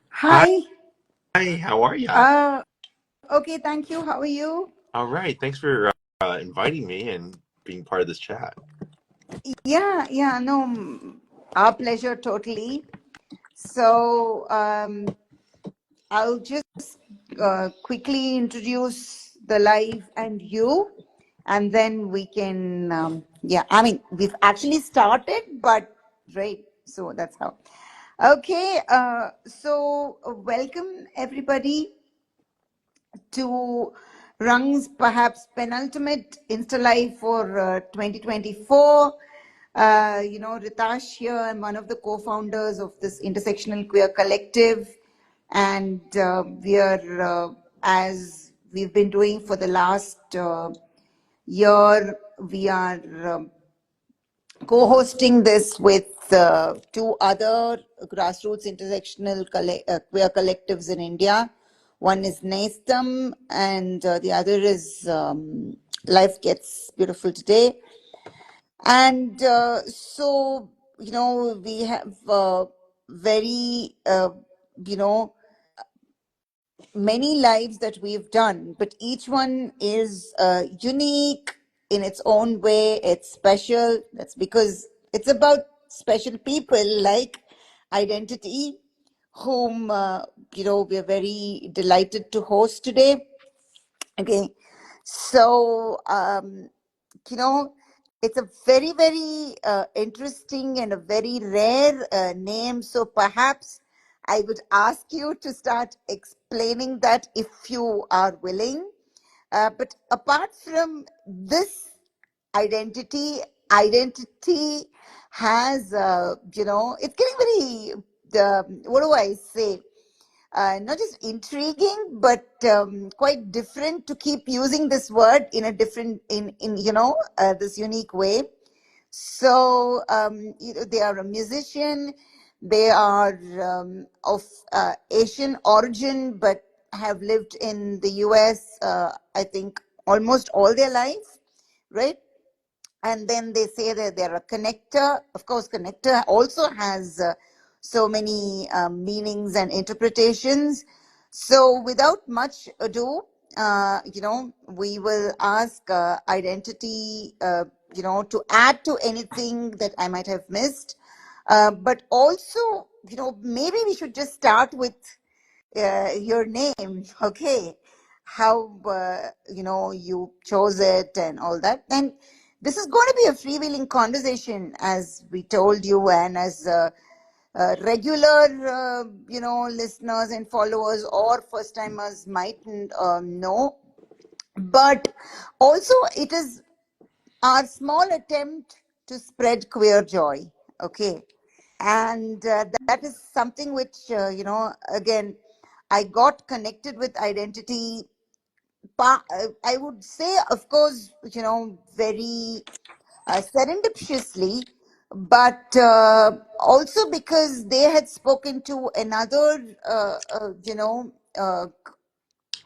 Hi, Hi. how are ya? Uh, okay, thank you. How are you? All right, thanks for inviting me and being part of this chat. Yeah, no, our pleasure totally. So, I'll just quickly introduce the live and you, and then we can, yeah, I mean, we've actually started, but right, so that's how. Okay, so welcome everybody to Rung's perhaps penultimate Insta Live for 2024. Ritash here, I'm one of the co-founders of this intersectional queer collective, and we are, as we've been doing for the last year, we are co-hosting this with two other grassroots intersectional queer collectives in India. One is Nestam, and the other is Life Gets Beautiful Today. And we have very, many lives that we've done, but each one is unique in its own way. It's special. That's because it's about special people like Identity, whom we're very delighted to host today. Okay, so you know, it's a very, very interesting and a very rare name. So perhaps I would ask you to start explaining that if you are willing. But apart from this identity has, it's getting very, what do I say? Not just intriguing, but quite different to keep using this word in a different, in this unique way. So they are a musician. They are of Asian origin, but have lived in the US, I think, almost all their life, right? And then they say that they're a connector. Of course, connector also has so many meanings and interpretations. So without much ado, we will ask Identity, to add to anything that I might have missed. But also, maybe we should just start with your name. Okay, how you chose it and all that. And this is going to be a freewheeling conversation, as we told you, and as regular listeners and followers or first timers mightn't know. But also it is our small attempt to spread queer joy. Okay, and that is something which again, I got connected with Identity, I would say, of course, very serendipitously, but also because they had spoken to another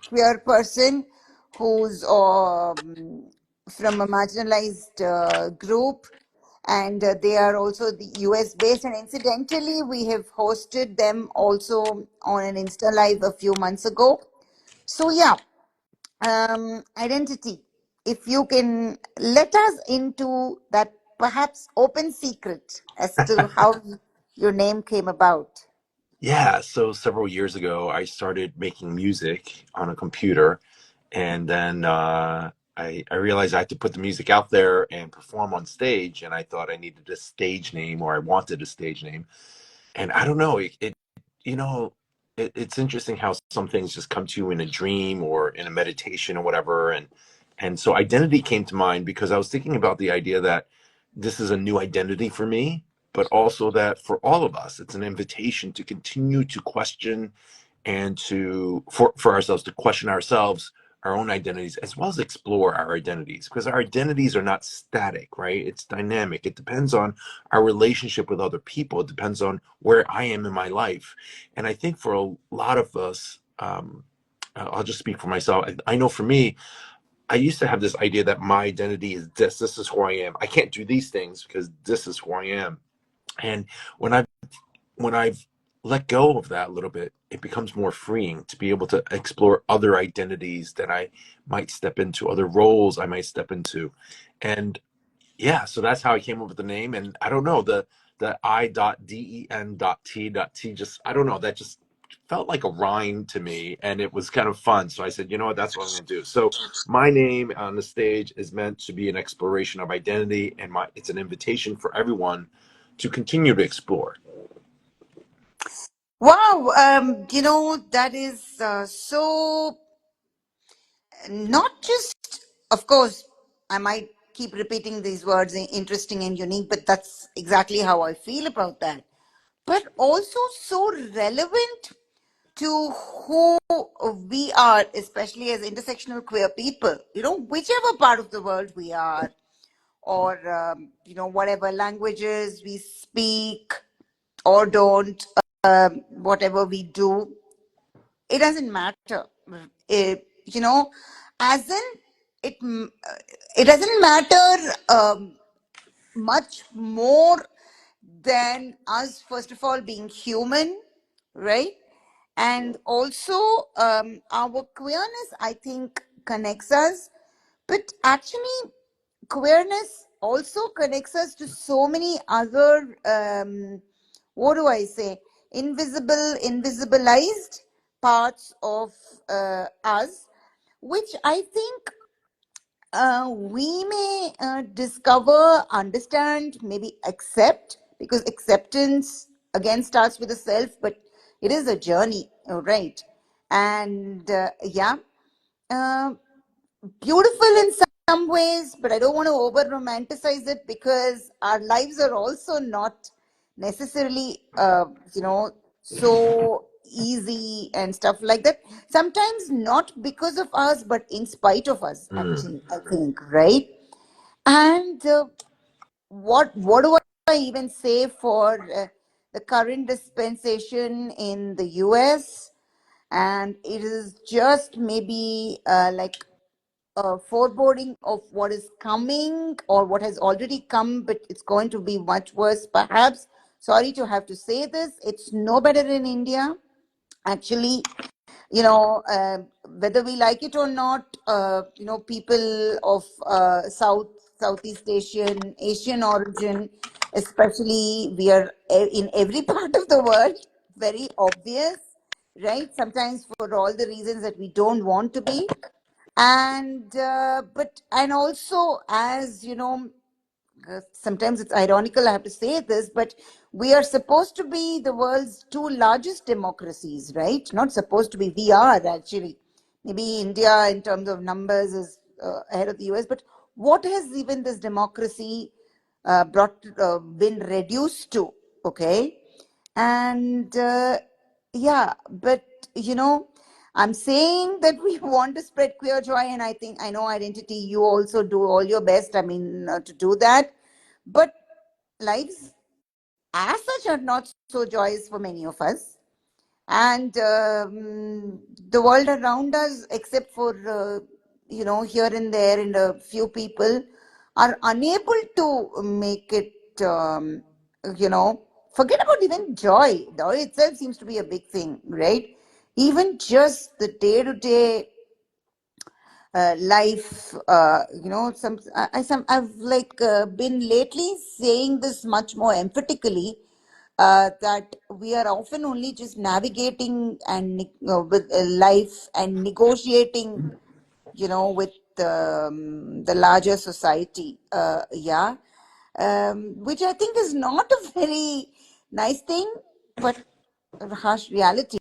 queer person who's from a marginalized group, and they are also the US based. And incidentally, we have hosted them also on an Insta Live a few months ago. So, yeah, Identity, if you can let us into that perhaps open secret as to how your name came about. Yeah, so several years ago, I started making music on a computer, and then I realized I had to put the music out there and perform on stage, and I thought I needed a stage name, or I wanted a stage name. And I don't know, you know, it's interesting how some things just come to you in a dream or in a meditation or whatever. And so Identity came to mind because I was thinking about the idea that this is a new identity for me, but also that for all of us, it's an invitation to continue to question and for ourselves, to question ourselves, our own identities, as well as explore our identities, because our identities are not static, right? It's dynamic. It depends on our relationship with other people. It depends on where I am in my life. And I think for a lot of us, I'll just speak for myself. I know for me, I used to have this idea that my identity is this is who I am. I can't do these things because this is who I am. And when I've let go of that a little bit, it becomes more freeing to be able to explore other identities that I might step into, other roles I might step into. And yeah, so that's how I came up with the name. And I don't know, the I.den.t.t just, I don't know, that just felt like a rhyme to me, and it was kind of fun. So I said, you know what, that's what I'm going to do. So my name on the stage is meant to be an exploration of identity, and my it's an invitation for everyone to continue to explore. Wow, that is so not just, of course, I might keep repeating these words, interesting and unique, but that's exactly how I feel about that. But also so relevant to who we are, especially as intersectional queer people, whichever part of the world we are, or, whatever languages we speak or don't, whatever we do, it doesn't matter. You know, as in, it doesn't matter much more than us, first of all, being human, right? And also, our queerness, I think, connects us. But actually, queerness also connects us to so many other, what do I say, invisibilized parts of us, which I think we may discover, understand, maybe accept, because acceptance again starts with the self, but it is a journey, right? And yeah, uh, beautiful in some ways, but I don't want to over romanticize it, because our lives are also not necessarily, so easy and stuff like that. Sometimes not because of us, but in spite of us, Mm. actually, I think, right? And what do I even say for the current dispensation in the US? And it is just maybe like foreboding of what is coming or what has already come, but it's going to be much worse, perhaps. Sorry to have to say this. It's no better in India, actually. Whether we like it or not, people of Southeast Asian origin, especially, we are in every part of the world, very obvious, right? Sometimes for all the reasons that we don't want to be. And but and also, as you know, sometimes it's ironical I have to say this, but we are supposed to be the world's two largest democracies, right? Not supposed to be, we are actually. Maybe India in terms of numbers is ahead of the US, but what has even this democracy been reduced to? Okay. And yeah, but I'm saying that we want to spread queer joy, and I know Identity, you also do all your best, I mean, to do that. But lives as such are not so joyous for many of us. And the world around us, except for, here and there, and a few people, are unable to make it, you know, forget about even joy. Joy itself seems to be a big thing, right? Even just the day to day life, I've like been lately saying this much more emphatically, that we are often only just navigating and with life and negotiating, with the larger society. Yeah, which I think is not a very nice thing, but a harsh reality.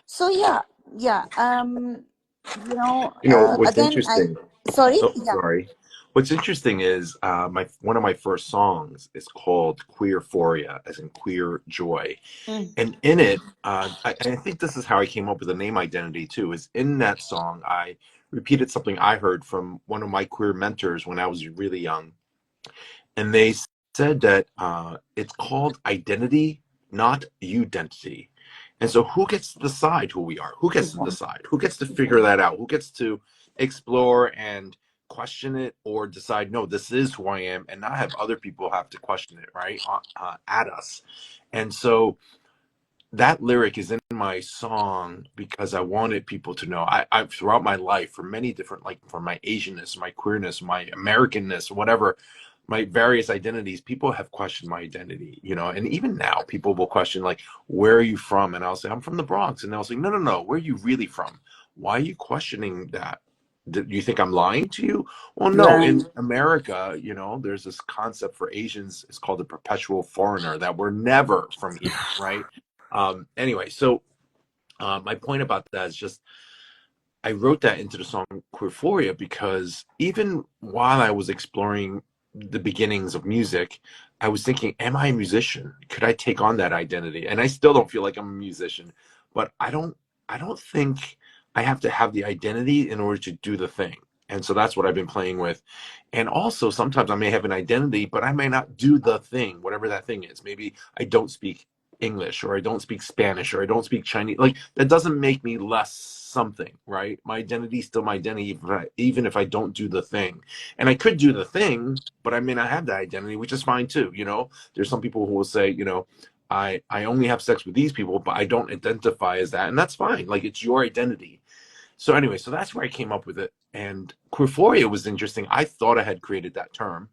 So yeah, yeah. What's Again, interesting. sorry, Oh, yeah. sorry. What's interesting is my one of my first songs is called Queerphoria, as in queer joy. Mm. And in it, and I think this is how I came up with the name Identity too, is in that song, I repeated something I heard from one of my queer mentors when I was really young. And they said that it's called identity, not identity. And so, who gets to decide who we are? Who gets to Exactly. decide? Who gets to figure that out? Who gets to explore and question it, or decide, no, this is who I am, and not have other people have to question it, right? At us. And so, that lyric is in my song because I wanted people to know. I throughout my life, for many different, like for my Asianness, my queerness, my Americanness, whatever, my various identities, people have questioned my identity, you know, and even now people will question, like, where are you from? And I'll say, I'm from the Bronx. And they'll say, no, no, no, where are you really from? Why are you questioning that? Do you think I'm lying to you? Well, no. Right. In America, you know, there's this concept for Asians, it's called the perpetual foreigner, that we're never from here, right? Anyway, so my point about that is just I wrote that into the song Queerphoria because even while I was exploring the beginnings of music, I was thinking, am I a musician? Could I take on that identity? And I still don't feel like I'm a musician, but I don't think I have to have the identity in order to do the thing. And so that's what I've been playing with. And also sometimes I may have an identity, but I may not do the thing, whatever that thing is. Maybe I don't speak English, or I don't speak Spanish, or I don't speak Chinese. Like, that doesn't make me less something, right? My identity is still my identity, even if I don't do the thing. And I could do the thing, but I may not have that identity, which is fine too. You know, there's some people who will say, you know, I only have sex with these people, but I don't identify as that, and that's fine. Like, it's your identity. So anyway, so that's where I came up with it. And queerphoria was interesting. I thought I had created that term.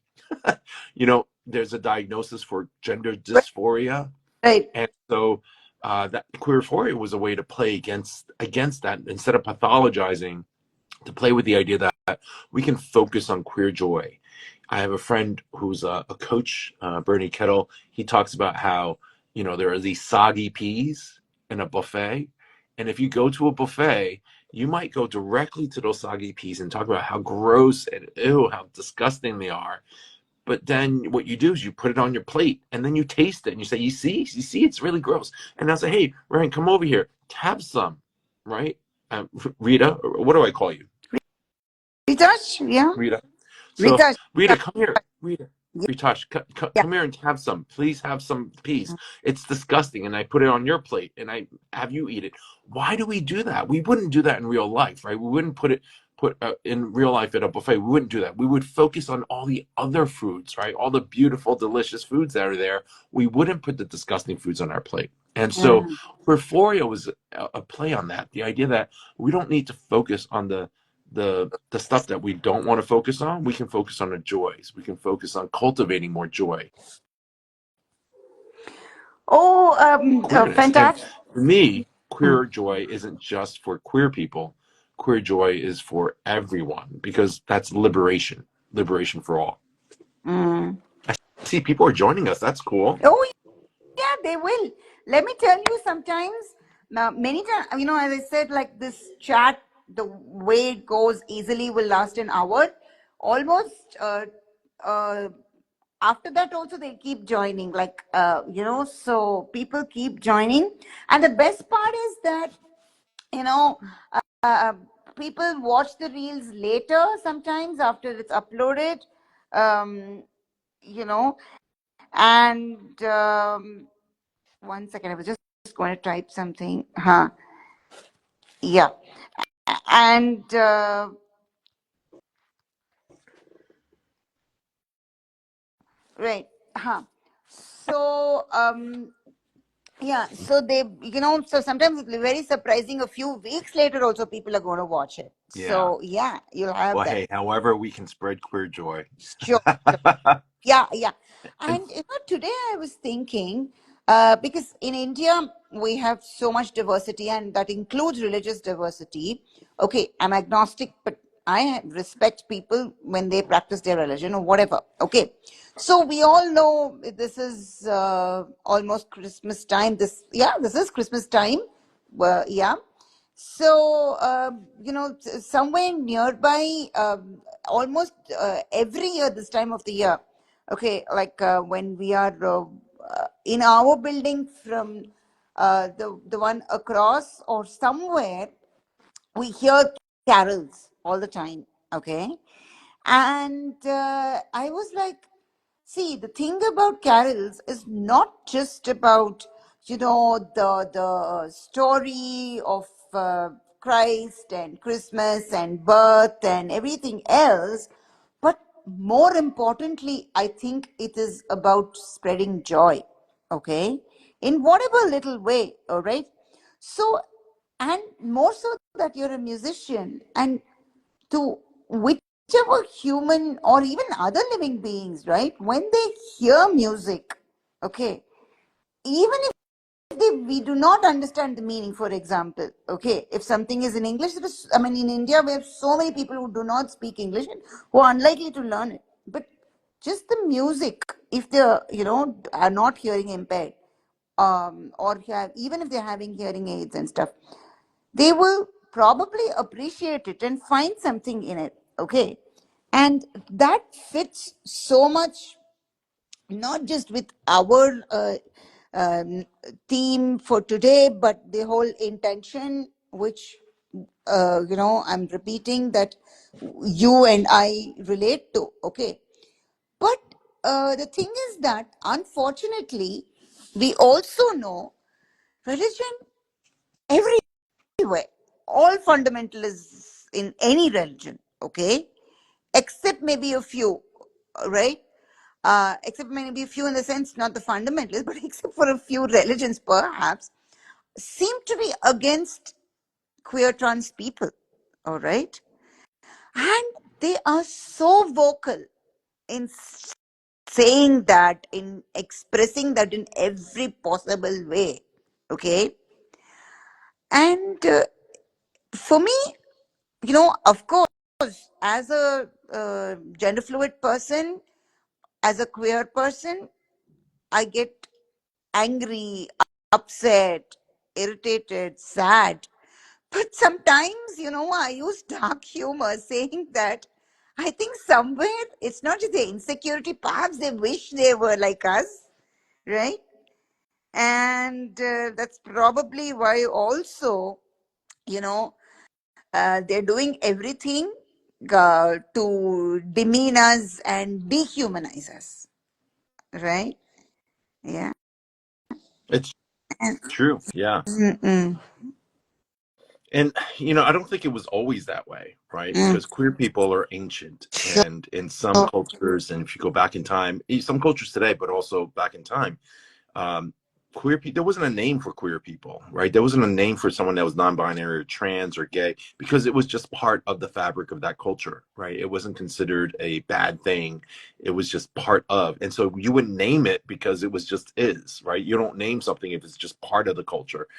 You know, there's a diagnosis for gender dysphoria, Right. and so that queerphoria was a way to play against that, instead of pathologizing, to play with the idea that we can focus on queer joy. I have a friend who's a coach, Bernie Kettle. He talks about how, you know, there are these soggy peas in a buffet, and if you go to a buffet, you might go directly to those soggy peas and talk about how gross and ew, how disgusting they are. But then what you do is you put it on your plate and then you taste it and you say, you see, it's really gross. And I'll say, hey, Ryan, come over here, have some, right? Rita, what do I call you? Ritash, yeah. Rita. So, Ritash, Rita, yeah. come here. Rita, Yeah. Ritash, Yeah. come here and have some. Please have some peas. It's disgusting. And I put it on your plate and I have you eat it. Why do we do that? We wouldn't do that in real life, right? We wouldn't put in real life at a buffet. We wouldn't do that. We would focus on all the other foods, right? All the beautiful, delicious foods that are there. We wouldn't put the disgusting foods on our plate. And so, Mm. Euphoria was a play on that. The idea that we don't need to focus on the stuff that we don't want to focus on. We can focus on the joys. We can focus on cultivating more joy, Oh, queerness. And fantastic. for me, Mm. queer joy isn't just for queer people. Queer joy is for everyone, because that's liberation, liberation for all. Mm. I see people are joining us. That's cool. Oh, yeah, they will. Let me tell you, sometimes, many times, as I said, like this chat, the way it goes easily will last an hour. Almost, uh, after that also they keep joining, like, so people keep joining. And the best part is that, you know, uh, people watch the reels later, sometimes after it's uploaded, um, you know, and, 1 second, I was just going to type something. Huh. Yeah. And right. Huh. So yeah. So they, so sometimes it's very surprising. A few weeks later, also people are going to watch it. Yeah. So yeah, you'll have Well, that. hey, however we can spread queer joy. Sure. Yeah, yeah. And And today I was thinking, because in India we have so much diversity, and that includes religious diversity. Okay, I'm agnostic, but I respect people when they practice their religion or whatever. Okay, so we all know this is almost Christmas time. This is Christmas time. Yeah. So, somewhere nearby, almost every year, this time of the year, okay, like when we are in our building, from the one across or somewhere, we hear carols all the time, okay? And I was like, see, the thing about carols is not just about, the story of Christ and Christmas and birth and everything else, but more importantly, I think it is about spreading joy. Okay, in whatever little way, all right? So, and more so that you're a musician, and to whichever human or even other living beings, right? When they hear music, okay, even if we do not understand the meaning, for example, okay, if something is in English, I mean, in India, we have so many people who do not speak English and who are unlikely to learn it. But just the music, if they, are not hearing impaired, or have, even if they're having hearing aids and stuff, they will probably appreciate it and find something in it, okay? And that fits so much, not just with our um, theme for today, but the whole intention, which, I'm repeating that you and I relate to, okay? But the thing is that, unfortunately, we also know religion everywhere, all fundamentalists in any religion, okay? Except maybe a few, right? Except maybe a few in the sense, not the fundamentalists, but except for a few religions, perhaps, seem to be against queer trans people, all right? And they are so vocal in saying that, in expressing that in every possible way, okay? And for me, of course, as a gender fluid person, as a queer person, I get angry, upset, irritated, sad. But sometimes, I use dark humor saying that I think somewhere it's not just their insecurity, perhaps they wish they were like us, right? And that's probably why also, you know, they're doing everything to demean us and dehumanize us, right? Yeah. It's And, true. Yeah. mm-mm, And, I don't think it was always that way, right? mm. Because queer people are ancient. Sure. And in some cultures, and if you go back in time, some cultures today, but also back in time, um, queer people, there wasn't a name for queer people, right? There wasn't a name for someone that was non-binary or trans or gay, because it was just part of the fabric of that culture, right? It wasn't considered a bad thing. It was just part of. And so you wouldn't name it because it was just is, right? You don't name something if it's just part of the culture.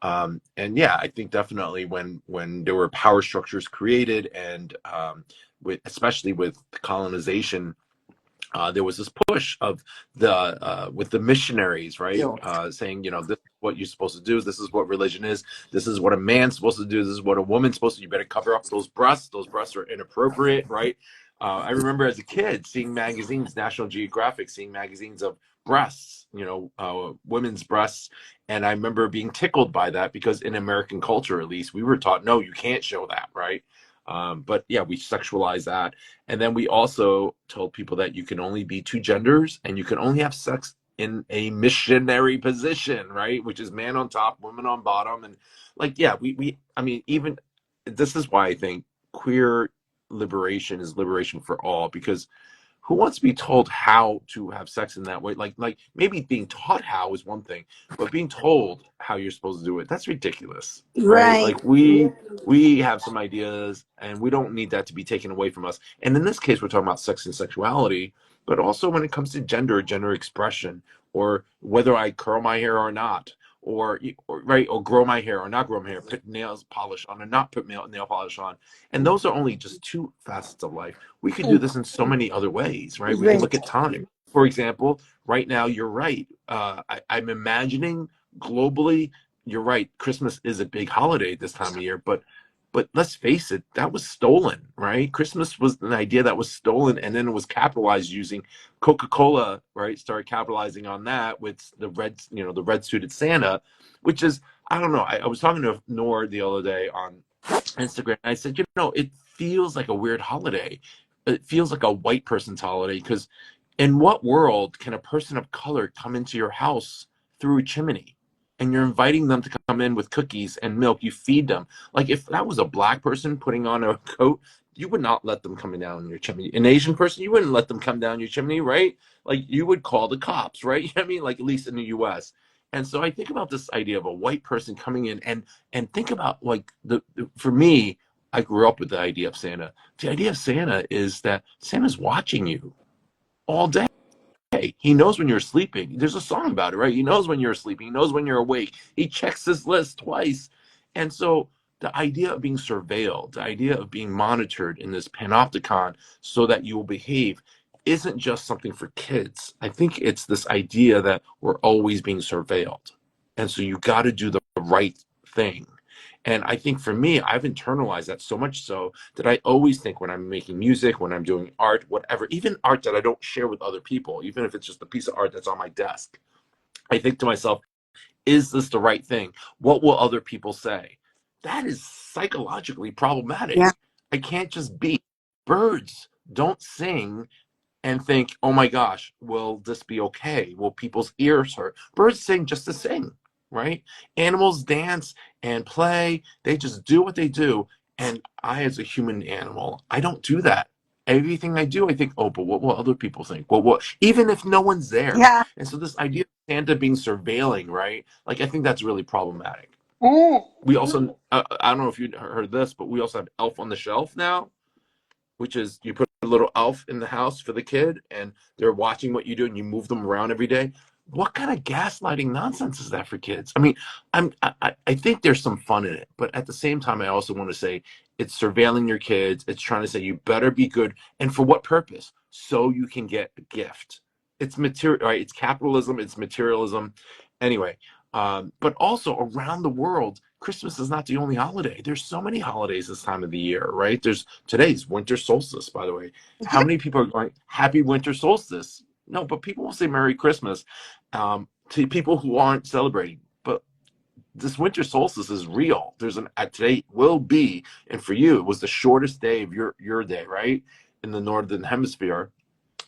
And yeah, I think definitely when there were power structures created, and especially with colonization, there was this push of the with the missionaries, right? Yeah. Saying, this is what you're supposed to do. This is what religion is. This is what a man's supposed to do. This is what a woman's supposed to do. You better cover up those breasts. Those breasts are inappropriate, right? I remember as a kid seeing magazines, National Geographic, seeing magazines of breasts, women's breasts. And I remember being tickled by that, because in American culture, at least, we were taught, no, you can't show that, right? But yeah, we sexualize that. And then we also told people that you can only be two genders, and you can only have sex in a missionary position, right? Which is man on top, woman on bottom. And like, yeah, I mean, even this is why I think queer liberation is liberation for all, because who wants to be told how to have sex in that way? Like maybe being taught how is one thing, but being told how you're supposed to do it, that's ridiculous, right? Right. Like we have some ideas, and we don't need that to be taken away from us. And in this case, we're talking about sex and sexuality, but also when it comes to gender expression, or whether I curl my hair or not, or right, or grow my hair or not grow my hair, put nails polish on or not put nail polish on. And those are only just two facets of life. We could do this in so many other ways, right? We could Right. look at time. For example, right now, you're right. I'm imagining globally, you're right. Christmas is a big holiday this time of year, but let's face it, that was stolen, right? Christmas was an idea that was stolen, and then it was capitalized using Coca-Cola, right? Started capitalizing on that with the red suited Santa, which is, I don't know. I was talking to Noor the other day on Instagram. I said, it feels like a weird holiday. It feels like a white person's holiday, because in what world can a person of color come into your house through a chimney, and you're inviting them to come in with cookies and milk? You feed them. Like, if that was a black person putting on a coat, you would not let them come down your chimney. An Asian person, you wouldn't let them come down your chimney, right? Like, you would call the cops, right? I mean, like, at least in the US. And so I think about this idea of a white person coming in, and think about like for me, I grew up with the idea of Santa. The idea of Santa is that Santa's watching you all day. He knows when you're sleeping. There's a song about it, right? He knows when you're sleeping. He knows when you're awake. He checks this list twice. And so the idea of being surveilled, the idea of being monitored in this panopticon so that you will behave isn't just something for kids. I think it's this idea that we're always being surveilled. And so you got to do the right thing. And I think for me, I've internalized that so much so that I always think when I'm making music, when I'm doing art, whatever, even art that I don't share with other people, even if it's just a piece of art that's on my desk, I think to myself, is this the right thing? What will other people say? That is psychologically problematic. Yeah. I can't just be. Birds don't sing and think, oh my gosh, will this be okay? Will people's ears hurt? Birds sing just to sing, right? Animals dance and play. They just do what they do. And I, as a human animal, I don't do that. Everything I do, I think, oh, but what will other people think? Well, what, even if no one's there. Yeah. And so this idea of Santa being surveilling, right? Like, I think that's really problematic. Mm. We also, I don't know if you heard this, but we also have Elf on the Shelf now, which is you put a little elf in the house for the kid and they're watching what you do and you move them around every day. What kind of gaslighting nonsense is that for kids? I mean, I think there's some fun in it, but at the same time, I also want to say it's surveilling your kids. It's trying to say you better be good, and for what purpose? So you can get a gift. It's material, right? It's capitalism. It's materialism. Anyway, but also around the world, Christmas is not the only holiday. There's so many holidays this time of the year, right? There's today's winter solstice, by the way. How Yeah. many people are going, Happy winter solstice? No, but people will say Merry Christmas to people who aren't celebrating. But this winter solstice is real. There's an today will be, and for you, it was the shortest day of your day, right? In the northern hemisphere,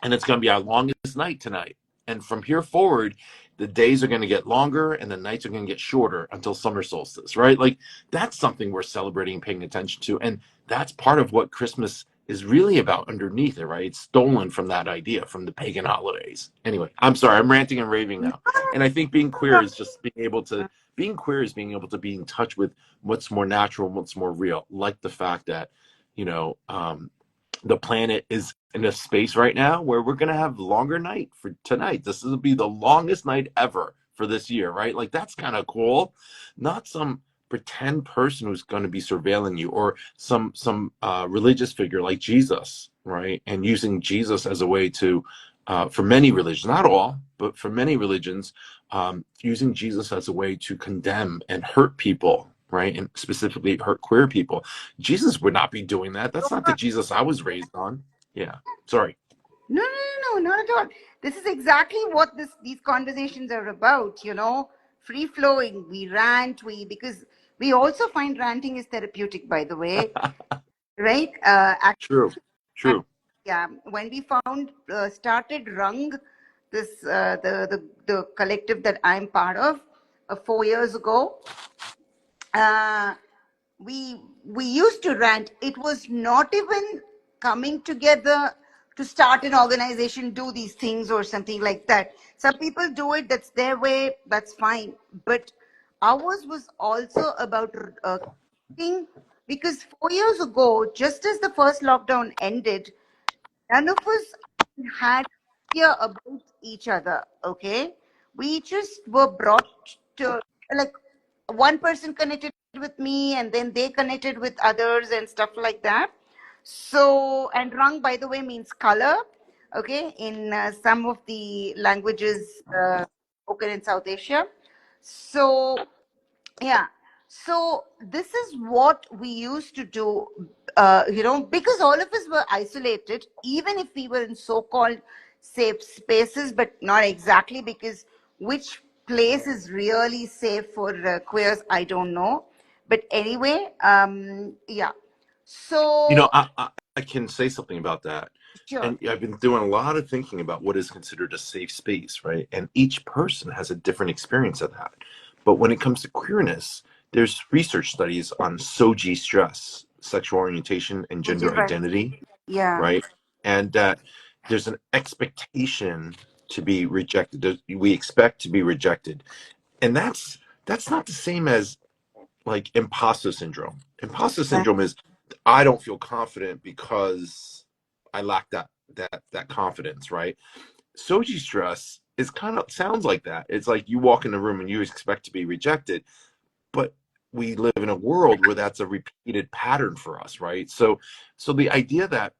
and it's going to be our longest night tonight. And from here forward, the days are going to get longer and the nights are going to get shorter until summer solstice, right? Like that's something we're celebrating and paying attention to. And that's part of what Christmas is really about underneath it, right? It's stolen from that idea, from the pagan holidays. Anyway, I'm sorry, I'm ranting and raving now. And I think being queer is just being queer is being able to be in touch with what's more natural and what's more real, like the fact that, you know, the planet is in a space right now where we're going to have longer night for tonight. This will be the longest night ever for this year, right? Like that's kind of cool. Not some pretend person who's going to be surveilling you, or some religious figure like Jesus, right? And using Jesus as a way to for many religions, not all, but for many religions, using Jesus as a way to condemn and hurt people, right? And specifically hurt queer people. Jesus would not be doing that. That's not the Jesus I was raised on. Yeah. Sorry. No, no, no, no, not at all. This is exactly what these conversations are about, free flowing. We rant, because we also find ranting is therapeutic, by the way, right? True. True. Yeah, when we started Rung, this the collective that I'm part of, 4 years ago, uh, we used to rant. It was not even coming together to start an organization, do these things or something like that. Some people do it, that's their way, that's fine, but ours was also about thing, because 4 years ago, just as the first lockdown ended, none of us had fear about each other. Okay, we just were brought to, like, one person connected with me and then they connected with others and stuff like that. So, and Rang, by the way, means color, okay, in some of the languages spoken in South Asia. So yeah, so this is what we used to do, because all of us were isolated, even if we were in so-called safe spaces, but not exactly, because which place is really safe for queers, I don't know. But anyway, yeah. You know, So I can say something about that. sure. And I've been doing a lot of thinking about what is considered a safe space, right? And each person has a different experience of that. But when it comes to queerness, there's research studies on SOGI stress, sexual orientation and Which is gender right. identity, Yeah. right? And that there's an expectation to be rejected. We expect to be rejected. And that's not the same as like imposter syndrome. Imposter Right. syndrome is I don't feel confident because I lack that confidence, right? Soji stress is kind of sounds like that. It's like you walk in the room and you expect to be rejected, but we live in a world where that's a repeated pattern for us, right? So the idea that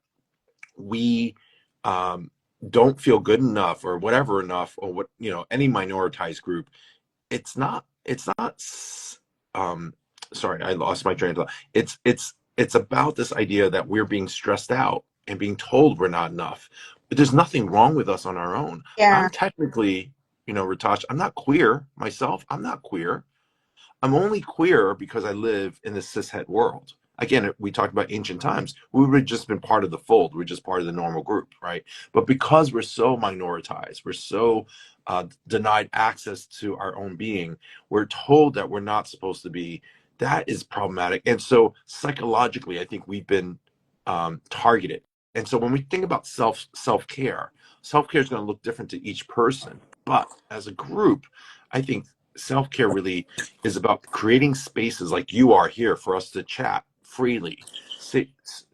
we um, don't feel good enough or whatever enough, or what, any minoritized group, it's not um sorry, I lost my train of thought. It's about this idea that we're being stressed out and being told we're not enough, but there's nothing wrong with us on our own. I'm Yeah. technically, Ritash, I'm not queer myself. I'm not queer. I'm only queer because I live in the cishet world. Again, we talked about ancient times. We would have just been part of the fold. We're just part of the normal group, right? But because we're so minoritized, we're so denied access to our own being, we're told that we're not supposed to be. That is problematic. And so psychologically, I think we've been targeted. And so when we think about self care, self care is going to look different to each person. But as a group, I think self care really is about creating spaces like you are here for us to chat freely.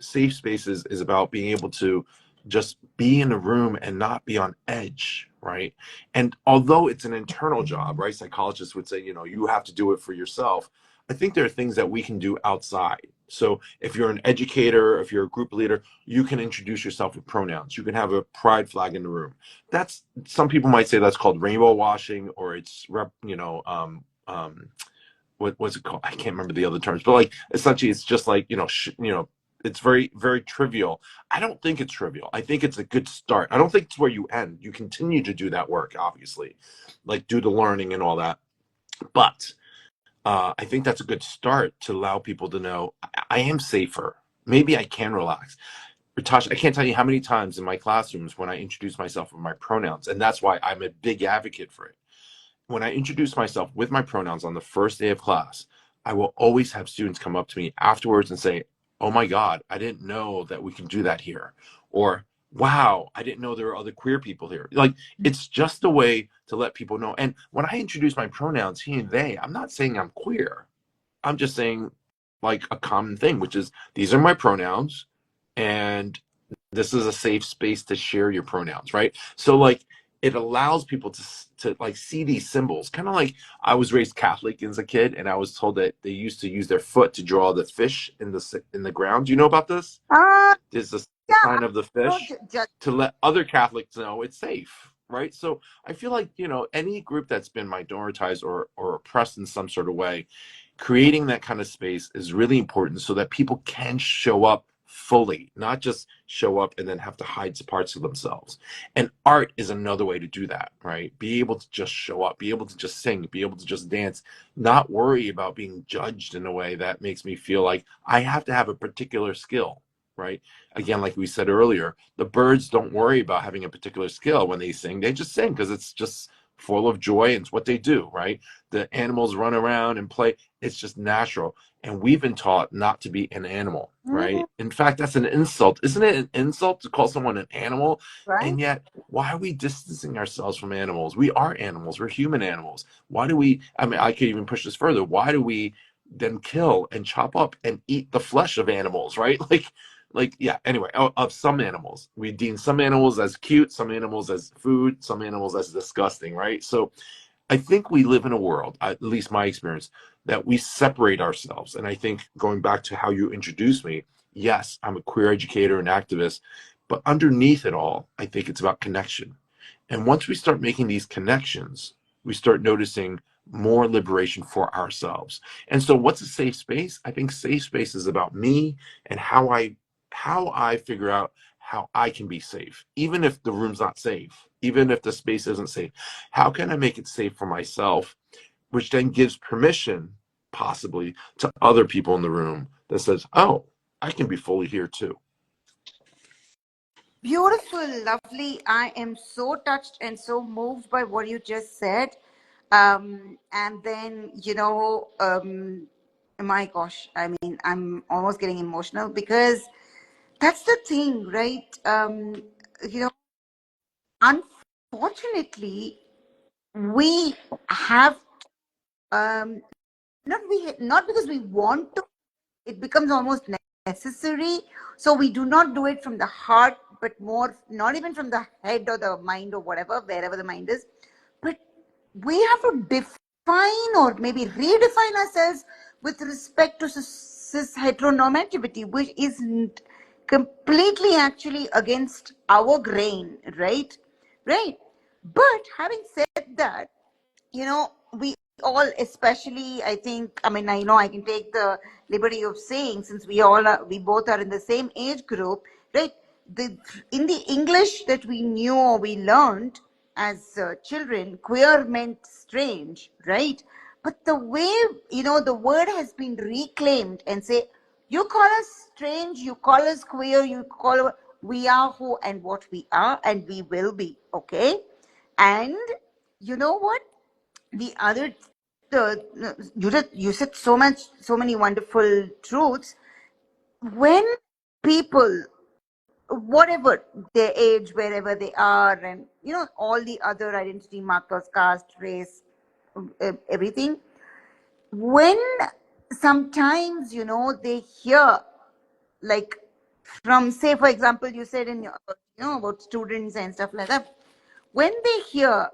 Safe spaces is about being able to just be in a room and not be on edge, right? And although it's an internal job, right? Psychologists would say, you have to do it for yourself. I think there are things that we can do outside. So if you're an educator, if you're a group leader, you can introduce yourself with pronouns. You can have a pride flag in the room. That's Some people might say that's called rainbow washing, or it's what's it called? I can't remember the other terms, but like essentially, it's just like it's very very trivial. I don't think it's trivial. I think it's a good start. I don't think it's where you end. You continue to do that work, obviously, like do the learning and all that. But I think that's a good start to allow people to know I am safer. Maybe I can relax. Ritash, I can't tell you how many times in my classrooms when I introduce myself with my pronouns, and that's why I'm a big advocate for it. When I introduce myself with my pronouns on the first day of class, I will always have students come up to me afterwards and say, "Oh my God, I didn't know that we can do that here." Or, "Wow, I didn't know there were other queer people here." Like, it's just a way to let people know. And when I introduce my pronouns, he and they, I'm not saying I'm queer. I'm just saying like a common thing, which is these are my pronouns and this is a safe space to share your pronouns, right? So like it allows people to like see these symbols, kind of like I was raised Catholic as a kid, and I was told that they used to use their foot to draw the fish in the ground. Do you know about this? Uh, There's the yeah, I sign of the don't fish judge. to let other Catholics know it's safe, right? So I feel like, any group that's been minoritized or oppressed in some sort of way, creating that kind of space is really important so that people can show up fully, not just show up and then have to hide parts of themselves. And art is another way to do that, right? Be able to just show up, be able to just sing, be able to just dance, not worry about being judged in a way that makes me feel like I have to have a particular skill, right? Again, like we said earlier, the birds don't worry about having a particular skill when they sing. They just sing because it's just full of joy and it's what they do, right? The animals run around and play. It's just natural. And we've been taught not to be an animal, Mm, right? In fact, that's an insult. Isn't it an insult to call someone an animal? right? And yet, why are we distancing ourselves from animals? We are animals. We're human animals. Why do we, I mean, I could even push this further. Why do we then kill and chop up and eat the flesh of animals, right? Like yeah, anyway, of some animals. We deem some animals as cute, some animals as food, some animals as disgusting, right? So I think we live in a world, at least my experience, that we separate ourselves. And I think going back to how you introduced me, yes, I'm a queer educator and activist, but underneath it all, I think it's about connection. And once we start making these connections, we start noticing more liberation for ourselves. And so what's a safe space? I think safe space is about me and how I figure out how I can be safe, even if the room's not safe, even if the space isn't safe. How can I make it safe for myself, which then gives permission, possibly, to other people in the room that says, oh, I can be fully here too. Beautiful, lovely. I am so touched and so moved by what you just said. And then, my gosh, I mean, I'm almost getting emotional because that's the thing, right? You know, unfortunately, we have um, not because we want to, it becomes almost necessary. So we do not do it from the heart, but more, not even from the head or the mind or whatever, wherever the mind is. But we have to define or maybe redefine ourselves with respect to cis heteronormativity, which is completely actually against our grain, right? Right. But having said that, we all, especially, I think, I mean, I know I can take the liberty of saying, since we both are in the same age group, right? The, in the English that we knew or we learned as children, queer meant strange, right? But the way, the word has been reclaimed and say, you call us strange, you call us queer, we are who and what we are, and we will be, okay? And you know what? The other, you said so many wonderful truths. When people, whatever their age, wherever they are, and all the other identity markers, caste, race, everything, when sometimes they hear, like, from, say, for example, you said in your, about students and stuff like that, when they hear,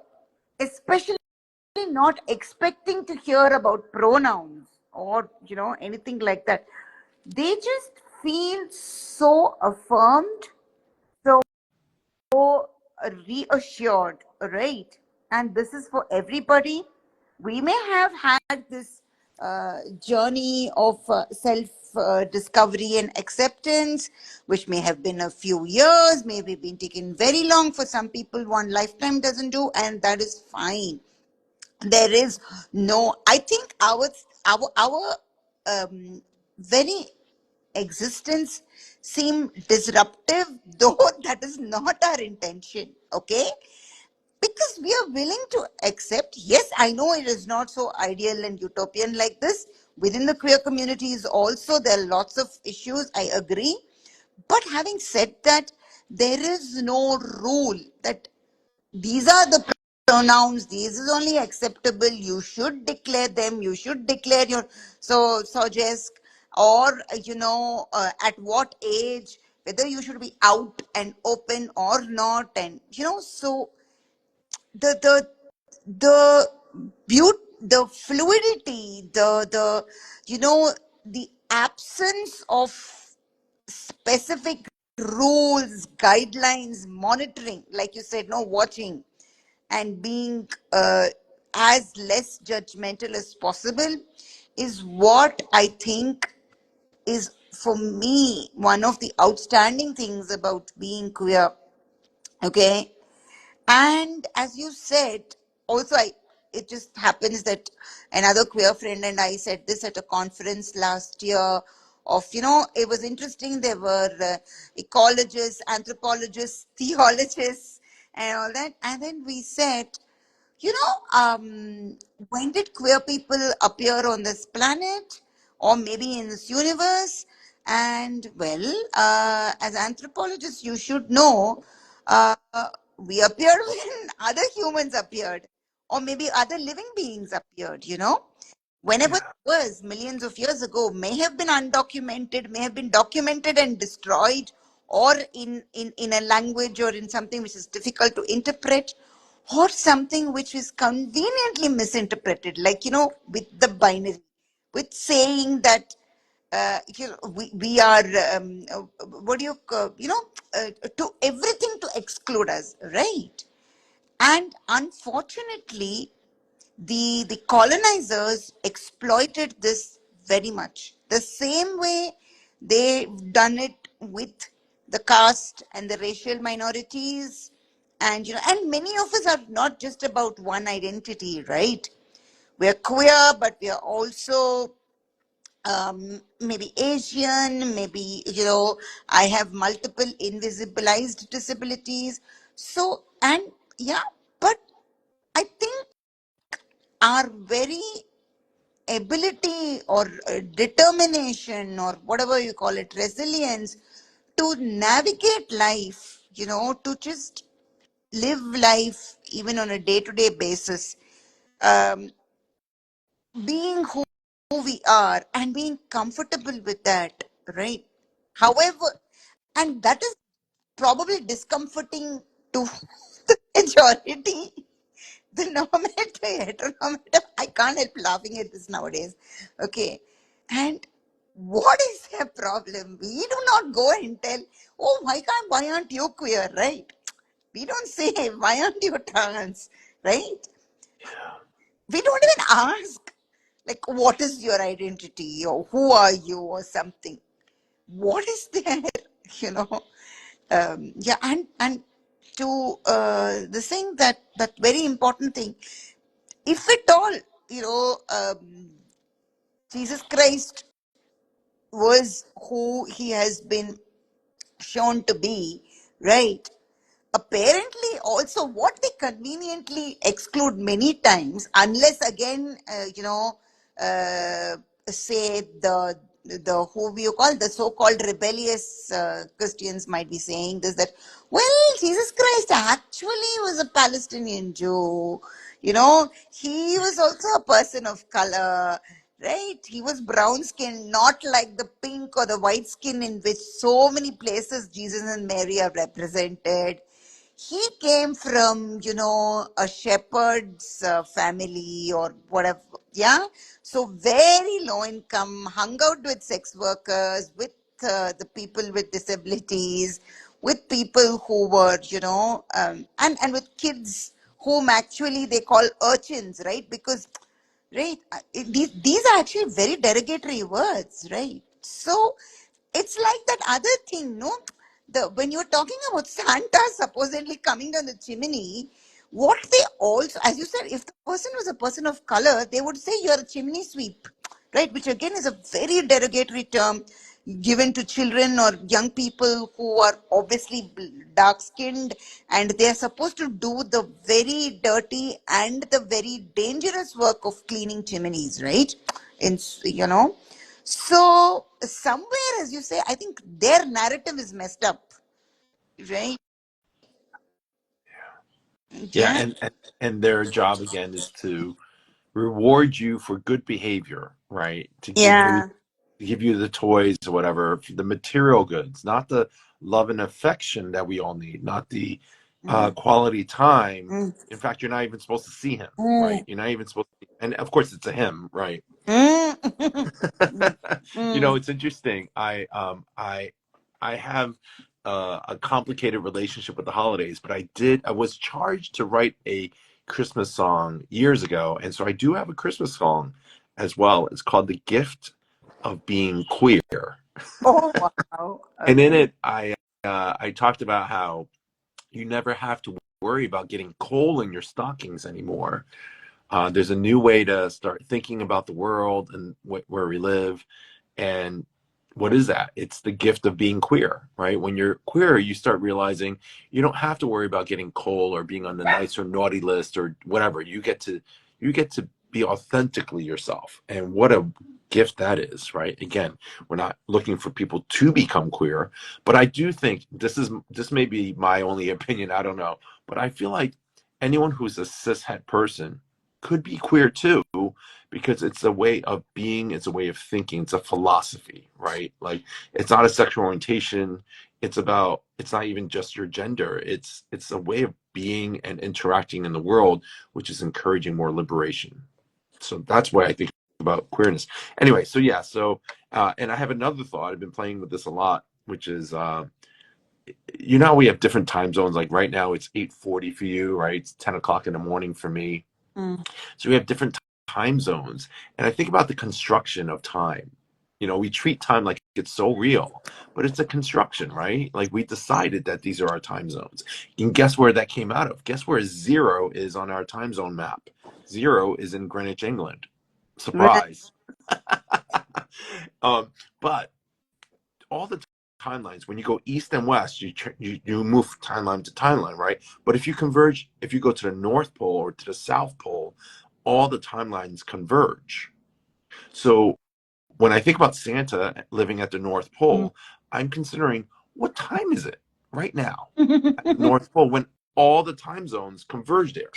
especially not expecting to hear about pronouns or anything like that, they just feel so affirmed, so reassured, right? And this is for everybody. We may have had this journey of self discovery and acceptance, which may have been a few years, maybe been taken very long. For some people, one lifetime doesn't do, and that is fine. There is no, I think our very existence seem disruptive, though that is not our intention, okay? Because we are willing to accept, yes, I know it is not so ideal and utopian like this. Within the queer communities also, there are lots of issues, I agree. But having said that, there is no rule that these are the pronouns, this is only acceptable, you should declare them, you should declare your suggest, or at what age, whether you should be out and open or not. And so the the beauty, the fluidity, the the absence of specific rules, guidelines, monitoring, like you said, no, watching, and being as less judgmental as possible, is what I think is, for me, one of the outstanding things about being queer. Okay. And as you said, also, it just happens that another queer friend and I said this at a conference last year. Of, it was interesting. There were ecologists, anthropologists, theologists, and all that. And then we said, when did queer people appear on this planet or maybe in this universe? And well, as anthropologists, you should know, uh, we appeared when other humans appeared, or maybe other living beings appeared. Whenever it Yeah. was millions of years ago, may have been undocumented, may have been documented and destroyed, or in a language or in something which is difficult to interpret, or something which is conveniently misinterpreted, like, with the binary, with saying that we are, what do you, to everything to exclude us, right? And unfortunately, the colonizers exploited this very much. The same way they've done it with the caste and the racial minorities. And and many of us are not just about one identity, right? We're queer, but we are also maybe Asian, maybe, I have multiple invisibilized disabilities. So, and yeah, but I think our very ability or determination, or whatever you call it, resilience, to navigate life, to just live life even on a day-to-day basis, um, being who we are and being comfortable with that, right? However, and that is probably discomforting to the majority, the normative, heteronormative. I can't help laughing at this nowadays. Okay. And what is their problem? We do not go and tell, oh, why aren't you queer, right? We don't say, why aren't you trans, right? We don't even ask, like, what is your identity or who are you or something. What is there, you know? Yeah, and to the thing that very important thing, if at all, you know, Jesus Christ was who he has been shown to be, right? Apparently also what they conveniently exclude many times, unless again, say the who you call the so-called rebellious Christians might be saying this, that well, Jesus Christ actually was a Palestinian Jew, you know, he was also a person of color, right? He was brown skinned, not like the pink or the white skin in which so many places Jesus and Mary are represented. He came from, you know, a shepherd's family or whatever. Yeah. So very low income, hung out with sex workers, with the people with disabilities, with people who were, you know, and with kids whom actually they call urchins, right? Because, right, these are actually very derogatory words, right? So it's like that other thing, no? When you're talking about Santa supposedly coming down the chimney, what they also, as you said, if the person was a person of color, they would say you're a chimney sweep, right? Which again is a very derogatory term given to children or young people who are obviously dark skinned, and they are supposed to do the very dirty and the very dangerous work of cleaning chimneys, right? In, you know, so somewhere, as you say, I think their narrative is messed up, right? Yeah, Yeah, and their job again is to reward you for good behavior, right? yeah. To give you the toys or whatever, the material goods, not the love and affection that we all need, not the Mm, quality time. mm, In fact, you're not even supposed to see him, right? mm, You're not even supposed to, and of course it's a him, right? mm, mm, You know, mm. it's interesting. I have a complicated relationship with the holidays, but I was charged to write a Christmas song years ago, and so I do have a Christmas song as well. It's called "The Gift of Being Queer," Oh, wow. and in Okay. it, I talked about how you never have to worry about getting coal in your stockings anymore. There's a new way to start thinking about the world and where we live. And what is that? It's the gift of being queer, right? When you're queer, you start realizing you don't have to worry about getting coal or being on the nice or naughty list or whatever. You get to be authentically yourself. And what a gift that is, right? Again, we're not looking for people to become queer, but I do think this may be my only opinion, I don't know, but I feel like anyone who's a cishet person could be queer too, because it's a way of being, it's a way of thinking, it's a philosophy, right? Like it's not a sexual orientation, it's not even just your gender, it's a way of being and interacting in the world, which is encouraging more liberation. So that's why I think about queerness. Anyway, so yeah, so and I have another thought. I've been playing with this a lot, which is you know, we have different time zones. Like right now it's 8:40 for you, right? It's 10 o'clock in the morning for me. Mm. So we have different time zones. And I think about the construction of time. You know, we treat time like it's so real, but it's a construction, right? Like we decided that these are our time zones. And guess where that came out of? Guess where zero is on our time zone map? Zero is in Greenwich, England. Right. Surprise. But all the timelines, when you go east and west, you move timeline to timeline, right? But if you converge, if you go to the North Pole or to the South Pole, all the timelines converge. So when I think about Santa living at the North Mm. Pole, I'm considering, what time is it right now at the North Pole when all the time zones converge there,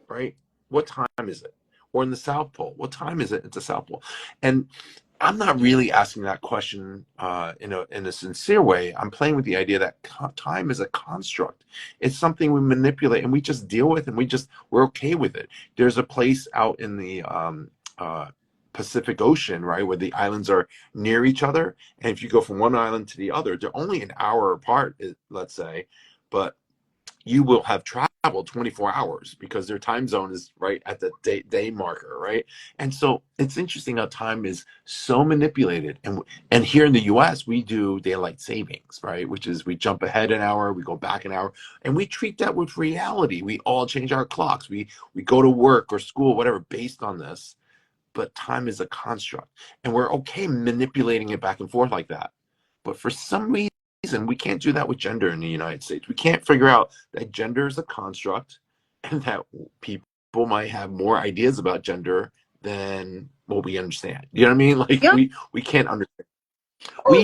right? What time is it? or in the South Pole? What time is it at the South Pole? And I'm not really asking that question in a sincere way. I'm playing with the idea that time is a construct. It's something we manipulate and we just deal with, and we're okay with it. There's a place out in the Pacific Ocean, right, where the islands are near each other, and if you go from one island to the other, they're only an hour apart, let's say, but you will have traveled 24 hours because their time zone is right at the day marker, right? And so it's interesting how time is so manipulated. And here in the US, we do daylight savings, right? Which is we jump ahead an hour, we go back an hour, and we treat that with reality. We all change our clocks. We go to work or school, whatever, based on this. But time is a construct, and we're okay manipulating it back and forth like that. But for some reason, we can't do that with gender in the United States. We can't figure out that gender is a construct and that people might have more ideas about gender than what we understand. You know what I mean? Like Yeah. we can't understand. We Oh,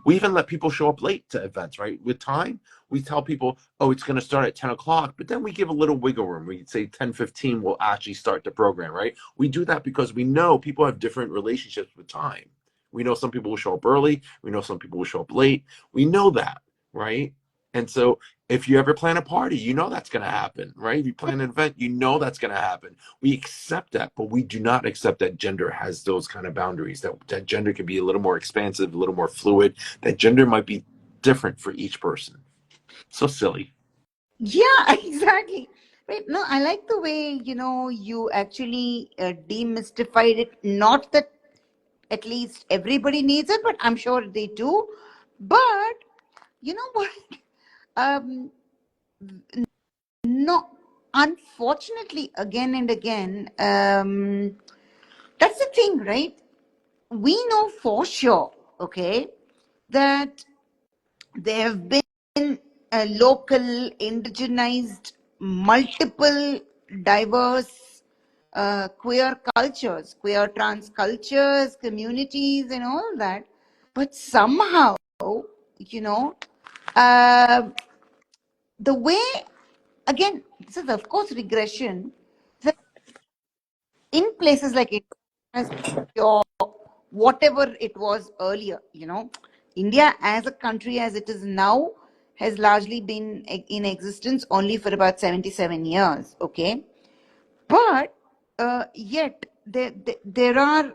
even let people show up late to events, right? With time, we tell people, oh, it's going to start at 10 o'clock, but then we give a little wiggle room. We say 10:15 will actually start the program, right? We do that because we know people have different relationships with time. We know some people will show up early. We know some people will show up late. We know that, right? And so if you ever plan a party, you know that's going to happen, right? If you plan an event, you know that's going to happen. We accept that, but we do not accept that gender has those kind of boundaries, that gender can be a little more expansive, a little more fluid, that gender might be different for each person. So silly. yeah, exactly. Right. No, I like the way, you actually demystified it. Not that at least everybody needs it, but I'm sure they do. But you know what? Um, no, unfortunately, again and again, that's the thing, right? We know for sure, okay, that there have been local, indigenized, multiple, diverse queer cultures, queer trans cultures, communities, and all that. But somehow, you know, uh, the way, again, this is of course regression, that in places like India, or whatever it was earlier, India as a country as it is now has largely been in existence only for about 77 years, okay? But yet there are,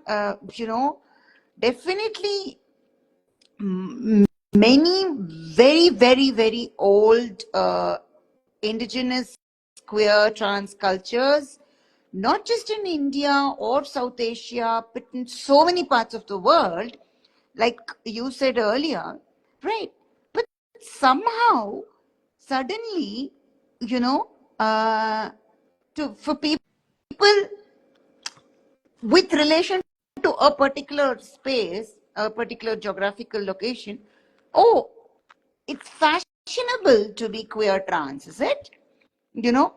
definitely many very, very, very old indigenous queer trans cultures, not just in India or South Asia, but in so many parts of the world, like you said earlier, right? But somehow, suddenly, you know, uh, for people with relation to a particular space, a particular geographical location, oh, it's fashionable to be queer trans, is it? You know,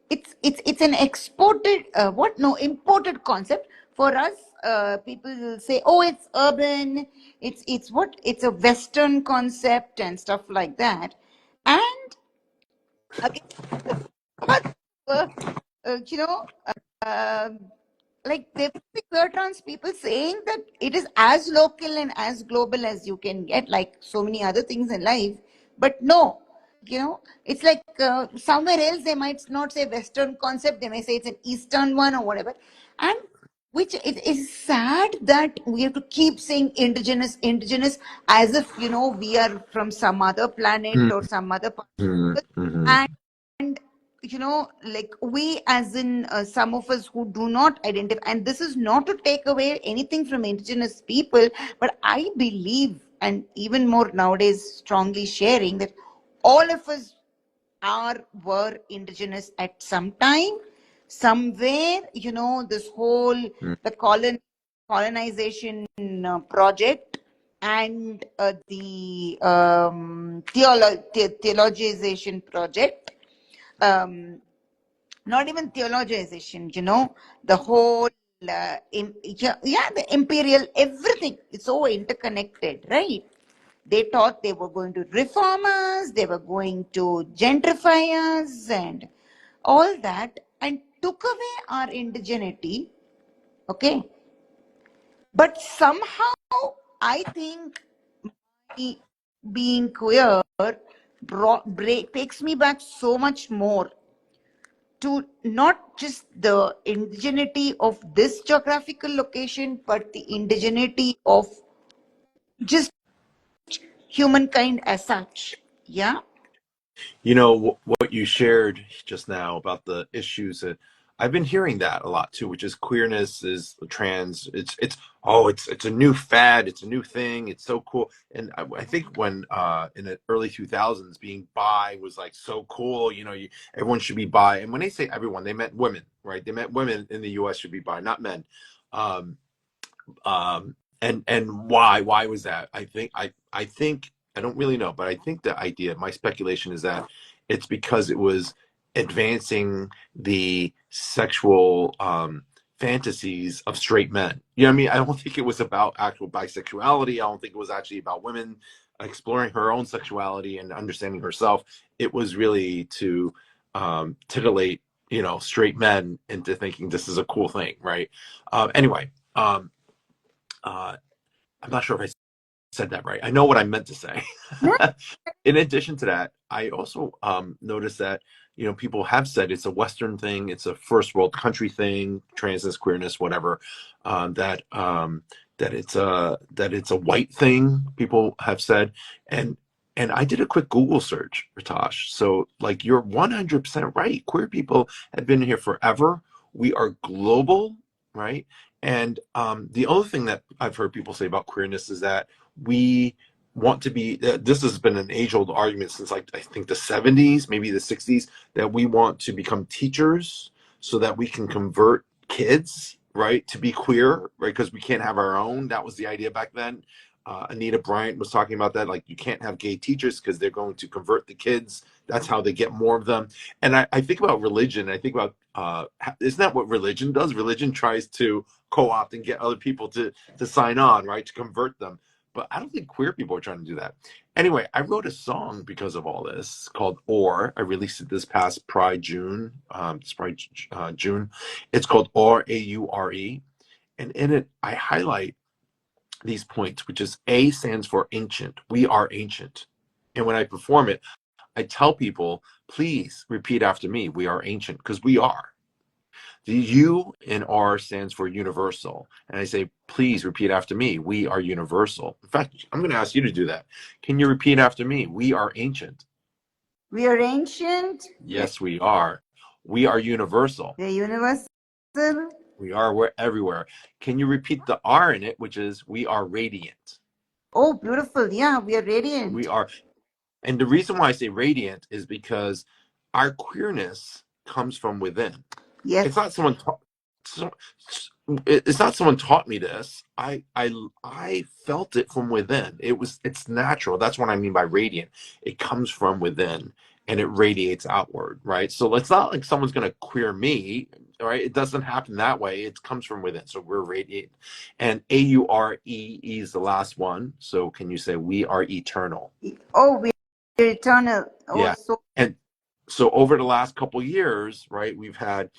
it's an exported what no imported concept for us. People will say, oh, it's urban, it's a Western concept and stuff like that. And again, but, uh, you know, um like there will be queer trans people saying that it is as local and as global as you can get, like so many other things in life. But no, it's like somewhere else they might not say Western concept, they may say it's an Eastern one or whatever. And which it is sad that we have to keep saying indigenous, indigenous, as if we are from some other planet or some other part. Mm-hmm. And like we, as in some of us who do not identify, and this is not to take away anything from indigenous people, but I believe, and even more nowadays, strongly sharing that all of us were indigenous at some time, somewhere. This whole the colonization project, and the theologization project, um, not even theologization, the whole the imperial, everything is so interconnected, right? They thought they were going to reform us, they were going to gentrify us, and all that. And took away our indigeneity, okay? But somehow, I think being queer takes me back so much more to not just the indigeneity of this geographical location, but the indigeneity of just humankind as such. Yeah. You know what you shared just now about the issues that I've been hearing that a lot too, which is queerness is trans. It's a new fad. It's a new thing. It's so cool. And I think when in the early 2000s, being bi was like so cool. You know, everyone should be bi. And when they say everyone, they meant women, right? They meant women in the U.S. should be bi, not men. Um, and why was that? I think I don't really know, but I think the idea, my speculation is that it's because it was advancing the sexual fantasies of straight men. You know what I mean? I don't think it was about actual bisexuality. I don't think it was actually about women exploring her own sexuality and understanding herself. It was really to titillate, straight men into thinking this is a cool thing, right? Anyway, uh, I'm not sure if I said that right. I know what I meant to say. In addition to that, I also noticed that people have said it's a Western thing, it's a first world country thing, transness, queerness, whatever. That it's a white thing. People have said, and I did a quick Google search, Ritosh. So like you're 100% right. Queer people have been here forever. We are global, right? And the other thing that I've heard people say about queerness is that we want to be, this has been an age-old argument since like I think the 70s, maybe the 60s, that we want to become teachers so that we can convert kids, right, to be queer, right, because we can't have our own. That was the idea back then. Anita Bryant was talking about that, like you can't have gay teachers because they're going to convert the kids. That's how they get more of them. And I think about religion. I think about isn't that what religion does? Religion tries to co-opt and get other people to sign on, right, to convert them. But I don't think queer people are trying to do that. Anyway, I wrote a song because of all this called Or. I released it this past Pride June. June. It's called Or, A.U.R.E. And in it, I highlight these points, which is A stands for ancient. We are ancient. And when I perform it, I tell people, please repeat after me. We are ancient, because we are. The U in R stands for universal. And I say, please repeat after me. We are universal. In fact, I'm going to ask you to do that. Can you repeat after me? We are ancient. We are ancient. Yes, we are. We are universal. We are universal. We're everywhere. Can you repeat the R in it, which is we are radiant? Oh, beautiful. Yeah, we are We radiant. are. And the reason why I say radiant is because our queerness comes from within. Yes. It's not someone so, it's not someone taught me this. I felt it from within. It's natural. That's what I mean by radiant. It comes from within and it radiates outward, right? So it's not like someone's going to queer me, right? It doesn't happen that way. It comes from within. So we're radiant. And A.U.R.E. is the last one. So can you say we are eternal? Oh, we are eternal. Oh, Yeah. so. And so over the last couple years, right, we've had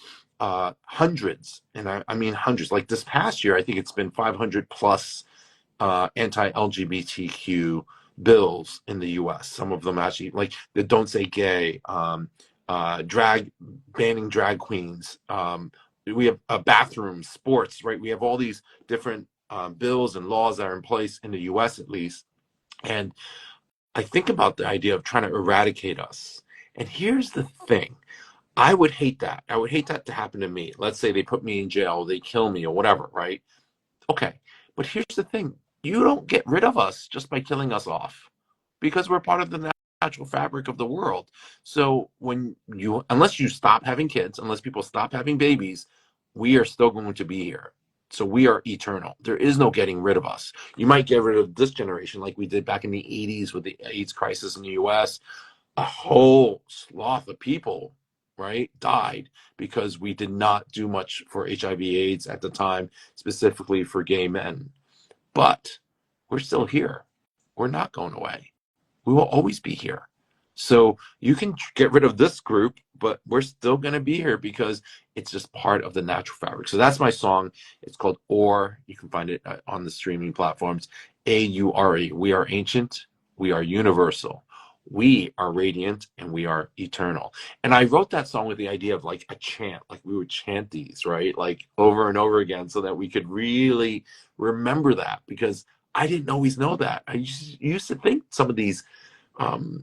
hundreds, and I mean hundreds. Like this past year, I think it's been 500 plus anti-LGBTQ bills in the U.S. Some of them actually, like the "Don't Say Gay," banning drag queens. We have bathrooms, sports, right? We have all these different bills and laws that are in place in the U.S. at least, and I think about the idea of trying to eradicate us. And here's the thing. I would hate that. I would hate that to happen to me. Let's say they put me in jail, they kill me or whatever, right? Okay. But here's the thing. You don't get rid of us just by killing us off because we're part of the natural fabric of the world. So unless you stop having kids, unless people stop having babies, we are still going to be here. So we are eternal. There is no getting rid of us. You might get rid of this generation like we did back in the 80s with the AIDS crisis in the US. A whole swath of people, right, died because we did not do much for HIV/AIDS at the time, specifically for gay men. But we're still here. We're not going away. We will always be here. So you can get rid of this group, but we're still going to be here because it's just part of the natural fabric. So that's my song. It's called Or. You can find it on the streaming platforms. A.U.R.E. We are ancient. We are universal. We are radiant and we are eternal. And I wrote that song with the idea of like a chant, like we would chant these, right? Like over and over again so that we could really remember that because I didn't always know that. I used to think some of these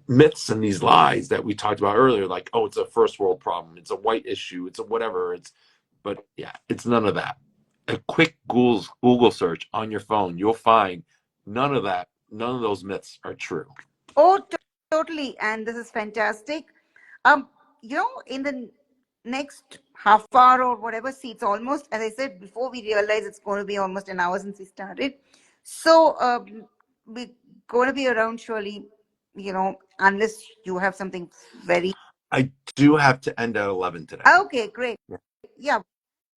myths and these lies that we talked about earlier, like, oh, it's a first world problem, it's a white issue, it's a whatever. But yeah, it's none of that. A quick Google search on your phone, you'll find none of that. None of those myths are true. Oh, totally. And this is fantastic. In the next half hour or whatever, see, it's almost, as I said before, we realize it's going to be almost an hour since we started. So we're going to be around surely, unless you have something very. I do have to end at 11 today. Okay, great. Yeah.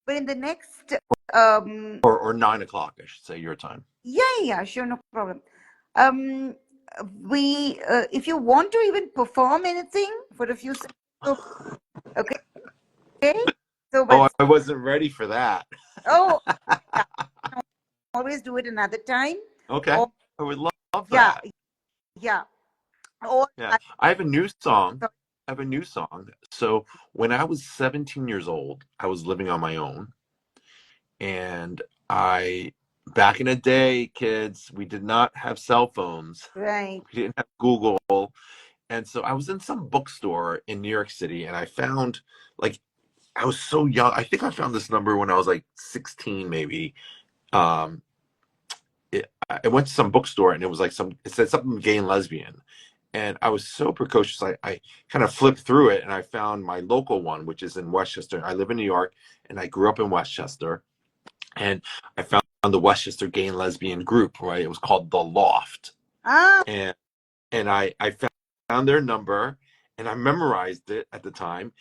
But in the next. Or 9 o'clock, I should say, your time. Yeah, sure, no problem. Um, if you want to even perform anything for a few seconds, okay. So, Oh, but I wasn't ready for that. oh, yeah, always do it another time. Okay, Or I would love yeah, that. yeah. Or Yeah, I have a new song. I have a new song. So when I was 17 years old, I was living on my own. And back in the day, kids, we did not have cell phones. right. We didn't have Google. And so I was in some bookstore in New York City and I found, like, I was so young. I think I found this number when I was like 16, maybe. Um, I went to some bookstore and it was like it said something gay and lesbian. And I was so precocious. I kind of flipped through it and I found my local one, which is in Westchester. I live in New York and I grew up in Westchester. And I found the Westchester Gay and Lesbian group, right? It was called The Loft. Ah, And I found their number and I memorized it at the time.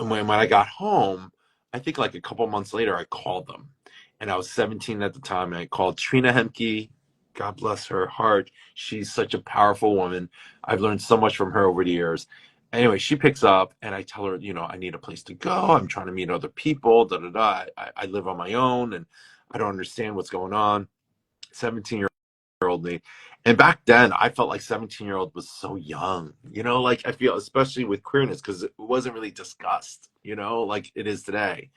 When I got home, I think like a couple months later, I called them. And I was 17 at the time. And I called Trina Hemke. God bless her heart. She's such a powerful woman. I've learned so much from her over the years. Anyway, she picks up and I tell her, I need a place to go. I'm trying to meet other people. Da da da. I live on my own and I don't understand what's going on. 17-year-old me. And back then, I felt like 17-year-old was so young, like I feel, especially with queerness, because it wasn't really discussed, like it is today.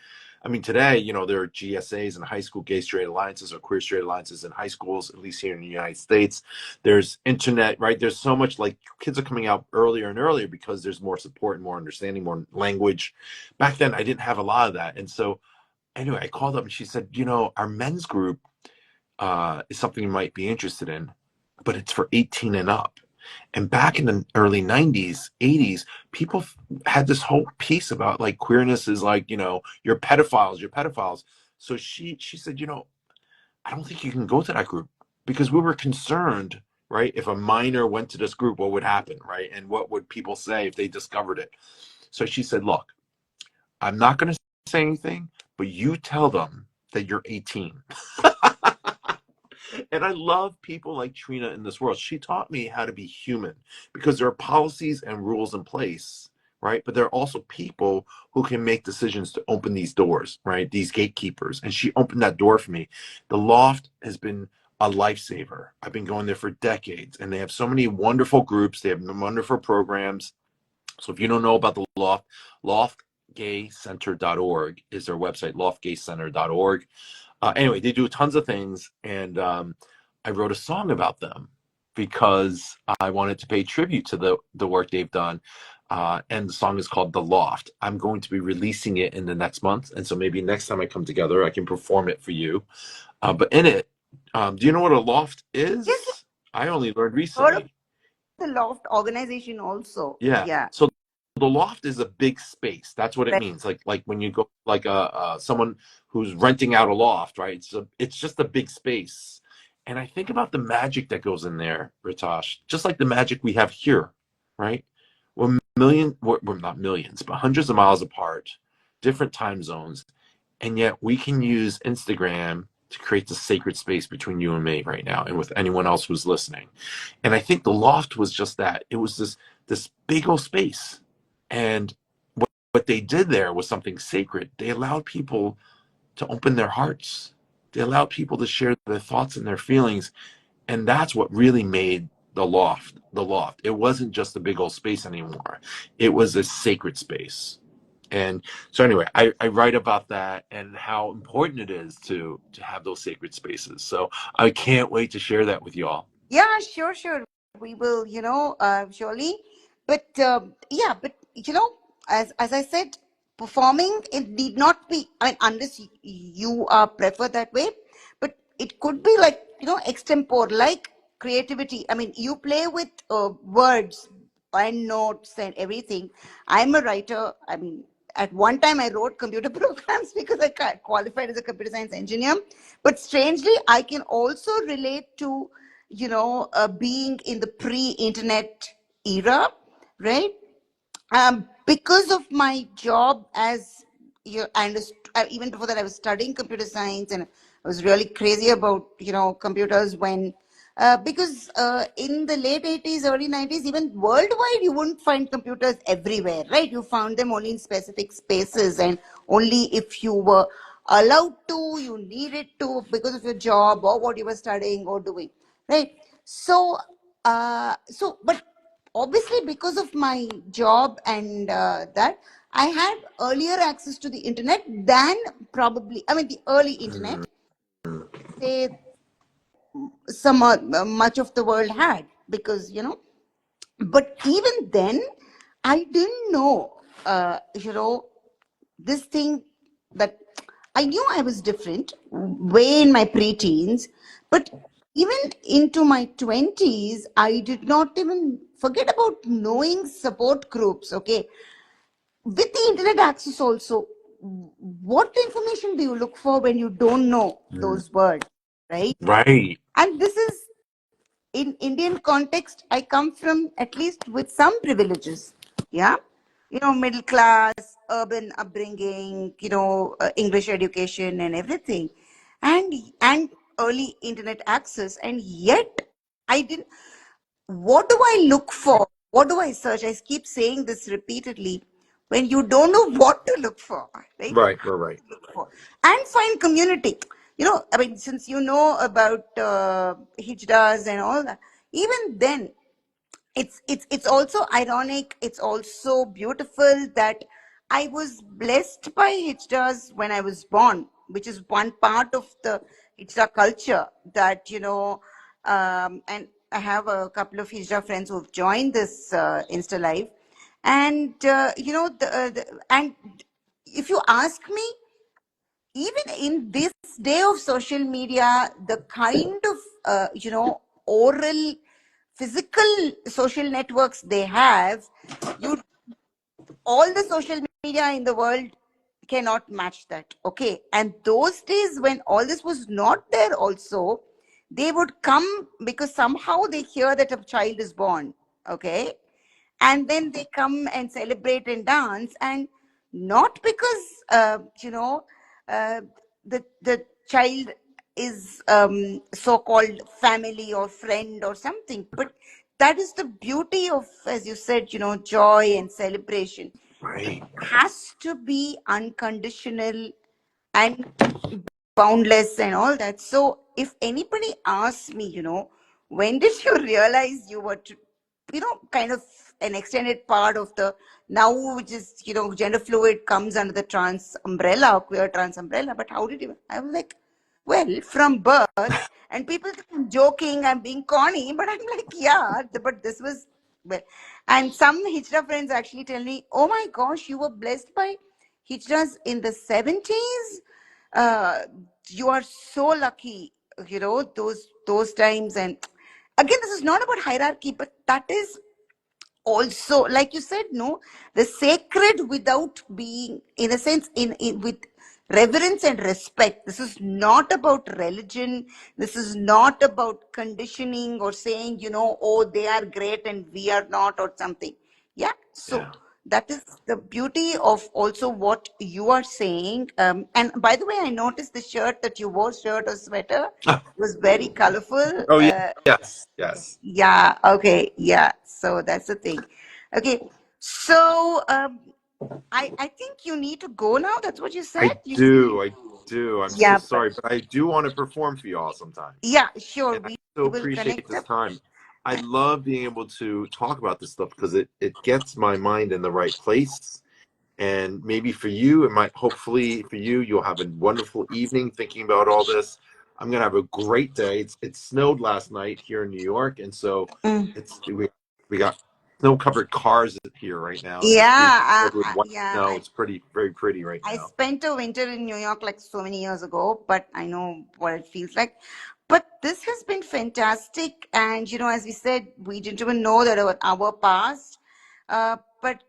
I mean, today, there are GSAs and high school gay straight alliances or queer straight alliances in high schools, at least here in the United States. There's internet, right? There's so much, like, kids are coming out earlier and earlier because there's more support and more understanding, more language. Back then, I didn't have a lot of that. And so, anyway, I called up and she said, our men's group is something you might be interested in, but it's for 18 and up. And back in the early 90s, 80s, people had this whole piece about like queerness is like, you're pedophiles, you're pedophiles. So she said, I don't think you can go to that group because we were concerned, right? If a minor went to this group, what would happen, right? And what would people say if they discovered it? So she said, look, I'm not going to say anything, but you tell them that you're 18. And I love people like Trina in this world. She taught me how to be human because there are policies and rules in place, right? But there are also people who can make decisions to open these doors, right? These gatekeepers. And she opened that door for me. The Loft has been a lifesaver. I've been going there for decades and they have so many wonderful groups. They have wonderful programs. So if you don't know about the Loft, loftgaycenter.org is their website, loftgaycenter.org. Anyway, they do tons of things, and I wrote a song about them because I wanted to pay tribute to the work they've done. And the song is called The Loft. I'm going to be releasing it in the next month, and so maybe next time I come together, I can perform it for you. But in it, do you know what a loft yes, yes. is? I only learned Heard of recently. the Loft organization also. Yeah. Yeah. So the loft is a big space. That's what it Right. means. Like when you go like someone who's renting out a loft, right? It's just a big space. And I think about the magic that goes in there, Ritosh, just like the magic we have here, right? We're not millions, but hundreds of miles apart, different time zones, and yet we can use Instagram to create the sacred space between you and me right now and with anyone else who's listening. And I think the loft was just that. It was this big old space. And what they did there was something sacred. They allowed people to open their hearts. They allowed people to share their thoughts and their feelings. And that's what really made the loft the loft. It wasn't just a big old space anymore. It was a sacred space. And so anyway, I write about that and how important it is to have those sacred spaces. So I can't wait to share that with y'all. Yeah, sure. We will, surely. But yeah, but as I said, performing it need not be. I mean, unless you are prefer that way, but it could be like extempore, like creativity. I mean, you play with words and notes and everything. I'm a writer. I mean, at one time I wrote computer programs because I qualified as a computer science engineer. But strangely, I can also relate to being in the pre-internet era, right? Because of my job as and even before that, I was studying computer science, and I was really crazy about computers when. Because in the late 80s, early 90s, even worldwide, you wouldn't find computers everywhere, right? You found them only in specific spaces, and only if you were allowed to, you needed to because of your job or what you were studying or doing, right? So, but obviously because of my job and that I had earlier access to the internet than probably, I mean, the early internet, say, some much of the world had, because but even then I didn't know this thing, that I knew I was different way in my preteens, but even into my 20s, I did not even forget about knowing support groups. Okay. With the internet access also, what information do you look for when you don't know those words, right? Right. And this is, in Indian context, I come from at least with some privileges. Yeah. Middle class, urban upbringing, English education and everything. And early internet access. And yet I didn't, what do I look for? What do I search? I keep saying this repeatedly. When you don't know what to look for, right? Right. Look for and find community. I mean, since you know about hijdas and all that, even then, it's also ironic. It's also beautiful that I was blessed by hijdas when I was born, which is one part of the hijra culture that and I have a couple of hijra friends who've joined this Insta Live, and and if you ask me, even in this day of social media, the kind of oral, physical social networks they have, you all the social media in the world cannot match that. Okay. And those days when all this was not there also, they would come because somehow they hear that a child is born. Okay. And then they come and celebrate and dance, and not because uh, the child is so-called family or friend or something, but that is the beauty of, as you said, joy and celebration. It Right. has to be unconditional and boundless and all that. So if anybody asks me, when did you realize you were kind of an extended part of the now, which is gender fluid, comes under the trans umbrella, queer trans umbrella, but how did you? I was like, well, from birth. And people think I'm joking, I'm being corny, but I'm like, yeah, but this was, well. And some hijra friends actually tell me, oh my gosh, you were blessed by hijras in the 70s. uh, you are so lucky, those times. And again, this is not about hierarchy, but that is also, like you said, no, the sacred without being, in a sense, in with reverence and respect. This is not about religion. This is not about conditioning or saying, oh, they are great and we are not, or something. Yeah. So Yeah. that is the beauty of also what you are saying. And by the way, I noticed the shirt that you wore, shirt or sweater, was very colorful. Oh yeah, yes, yes. Yeah, okay, yeah. So that's the thing. Okay, so I think you need to go now. That's what you said. I You do, I do. I'm so yeah, but sorry, but I do want to perform for you all sometime. yeah, sure. And I We so will appreciate connect this up. time. I love being able to talk about this stuff because it gets my mind in the right place. And maybe for you, it might, hopefully for you, you'll have a wonderful evening thinking about all this. I'm gonna have a great day. It snowed last night here in New York, and so Mm. we got snow covered cars here right now, and the streets are Yeah, filled with white yeah. snow. It's pretty very pretty right I now. spent a winter in New York like so many years ago, but I know what it feels like. But this has been fantastic. And, as we said, we didn't even know that an hour passed. But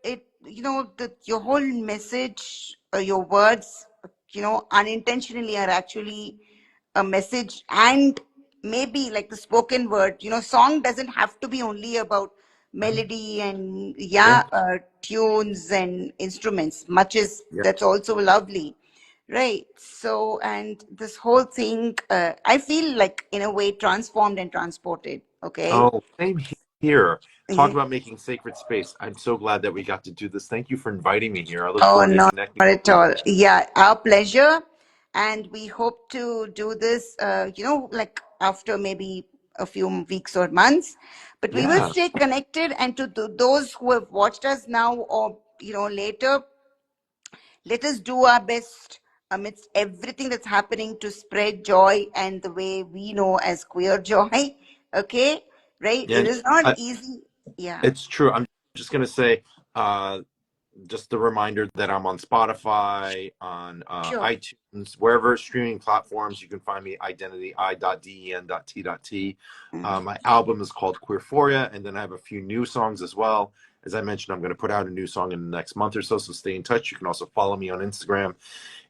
your whole message, your words, unintentionally are actually a message. And maybe like the spoken word, song doesn't have to be only about melody and Yeah, tunes and instruments, much as yeah. that's also lovely, right? So, and this whole thing, I feel like in a way transformed and transported. Okay. Oh, same here. Talk Yeah. about making sacred space. I'm so glad that we got to do this. Thank you for inviting me here. I look Oh, forward to no, connecting not with at you. all. Yeah, our pleasure. And we hope to do this, like after maybe a few weeks or months. But we will Yeah, stay connected. And to those who have watched us now or, later, let us do our best amidst everything that's happening to spread joy and the way we know as queer joy. Okay, right? yeah. It is not I, easy. Yeah, it's true. I'm just gonna say, uh, just a reminder that I'm on Spotify, on sure. iTunes, wherever streaming platforms you can find me. Identity I.den.t.t. Mm. My album is called Queerphoria, and then I have a few new songs as well. As I mentioned, I'm going to put out a new song in the next month or so. So stay in touch. You can also follow me on Instagram.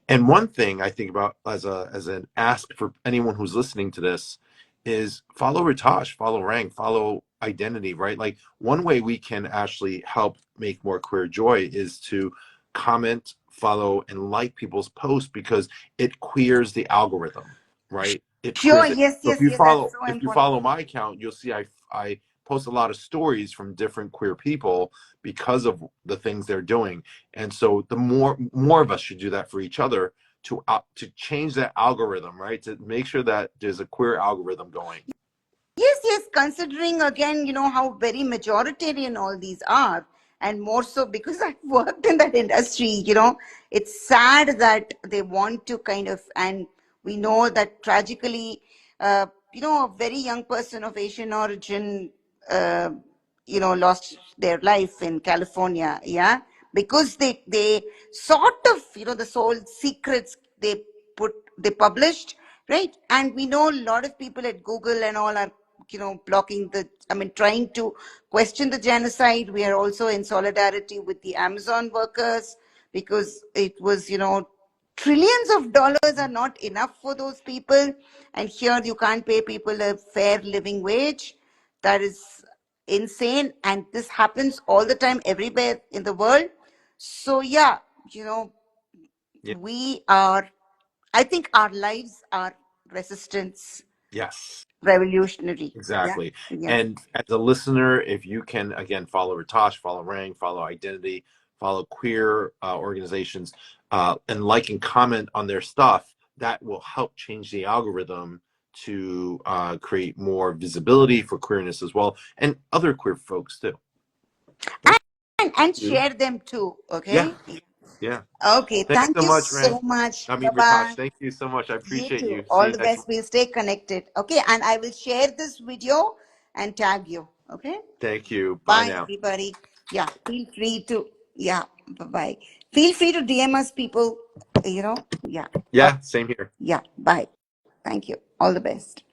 And one thing I think about as an ask for anyone who's listening to this is follow Ritash, follow Rang, follow Identity, right? Like one way we can actually help make more queer joy is to comment, follow, and like people's posts because it queers the algorithm, right? It Sure, queers it. yes, So yes, yes, that's so if you important. follow my account, you'll see I post a lot of stories from different queer people because of the things they're doing. And so the more of us should do that for each other to change that algorithm, right? To make sure that there's a queer algorithm going. Yes, yes, considering again, how very majoritarian all these are, and more so because I've worked in that industry, it's sad that they want to kind of, and we know that tragically, a very young person of Asian origin, uh, lost their life in California, yeah, because they sort of, the soul secrets they published, right? And we know a lot of people at Google and all are blocking trying to question the genocide. We are also in solidarity with the Amazon workers because it was, trillions of dollars are not enough for those people. And here you can't pay people a fair living wage. That is insane. And this happens all the time everywhere in the world. So, yeah, you know, Yeah. we are, I think our lives are resistance Yes. revolutionary. Yeah, Exactly. yeah. And as a listener, if you can again follow Ritash, follow Rang, follow Identity, follow queer organizations, and like and comment on their stuff, that will help change the algorithm to create more visibility for queerness as well, and other queer folks too. Thank And you. share them too. Yeah, Okay. yeah. Okay. Thanks Thank so you much, so Rang. much. I Bye mean, Ritash, bye. thank you so much. I You appreciate too. you. See All you the next best. month. We'll stay connected. Okay. And I will share this video and tag you. Okay. Thank you. Bye Bye, now. everybody. Yeah. Feel free to, yeah. Bye bye. Feel free to DM us, people. Yeah. Yeah, same here. Yeah. Bye. Thank you. All the best.